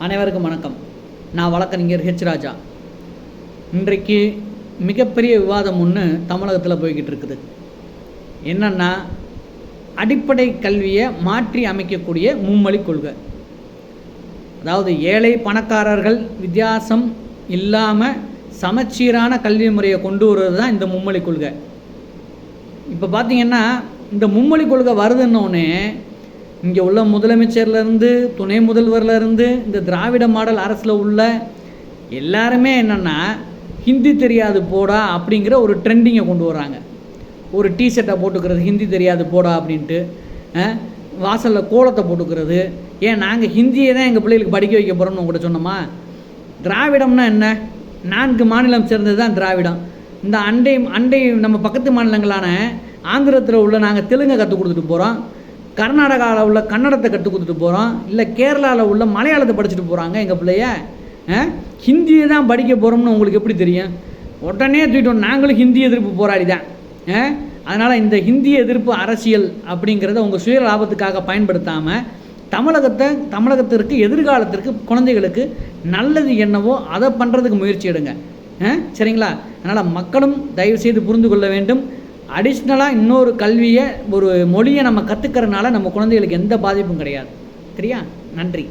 அனைவருக்கும் வணக்கம். நான் வழக்கறிஞர் ஹெச் ராஜா. இன்றைக்கு மிகப்பெரிய விவாதம் ஒன்று தமிழகத்தில் போய்கிட்டு இருக்குது. என்னென்னா, அடிப்படை கல்வியை மாற்றி அமைக்கக்கூடிய மும்மொழி கொள்கை. அதாவது ஏழை பணக்காரர்கள் வித்தியாசம் இல்லாமல் சமச்சீரான கல்வி முறையை கொண்டு வருவது தான் இந்த மும்மொழி கொள்கை. இப்போ பார்த்திங்கன்னா, இந்த மும்மொழி கொள்கை வருதுன்னொன்னே இங்கே உள்ள முதலமைச்சர்லேருந்து துணை முதல்வர்லேருந்து இந்த திராவிட மாடல் அரசில் உள்ள எல்லாருமே என்னென்னா, ஹிந்தி தெரியாது போடா அப்படிங்கிற ஒரு ட்ரெண்டிங்கை கொண்டு வராங்க. ஒரு டிஷர்ட்டை போட்டுக்கிறது, ஹிந்தி தெரியாது போடா அப்படின்ட்டு, வாசலில் கோலத்தை போட்டுக்கிறது. ஏன் நாங்கள் ஹிந்தியை தான் எங்கள் பிள்ளைகளுக்கு படிக்க வைக்க போகிறோம்னு உங்கள்கிட்ட சொன்னோமா? திராவிடம்னா என்ன? 4 மாநிலம் சேர்ந்தது தான் திராவிடம். இந்த அண்டை நம்ம பக்கத்து மாநிலங்களான ஆந்திரத்தில் உள்ள நாங்கள் தெலுங்கை கற்றுக் கொடுத்துட்டு போகிறோம், கர்நாடகாவில் உள்ள கன்னடத்தை கற்றுக் கொடுத்துட்டு போகிறோம், இல்லை கேரளாவில் உள்ள மலையாளத்தை படிச்சுட்டு போகிறாங்க. எங்கள் பிள்ளைய ஹிந்தியை தான் படிக்க போகிறோம்னு உங்களுக்கு எப்படி தெரியும்? உடனே தூக்கிட்டோம், நாங்களும் ஹிந்தி எதிர்ப்பு போராடி தான். அதனால் இந்த ஹிந்தி எதிர்ப்பு அரசியல் அப்படிங்கிறத உங்கள் சுய லாபத்துக்காக பயன்படுத்தாமல் தமிழகத்திற்கு எதிர்காலத்திற்கு குழந்தைகளுக்கு நல்லது என்னவோ அதை பண்ணுறதுக்கு முயற்சி எடுங்க. சரிங்களா? அதனால் மக்களும் தயவுசெய்து புரிந்து கொள்ள வேண்டும். அடிஷ்னலாக இன்னொரு கல்வியை, ஒரு மொழியை நம்ம கற்றுக்கிறனால நம்ம குழந்தைகளுக்கு எந்த பாதிப்பும் கிடையாது. சரியா? நன்றி.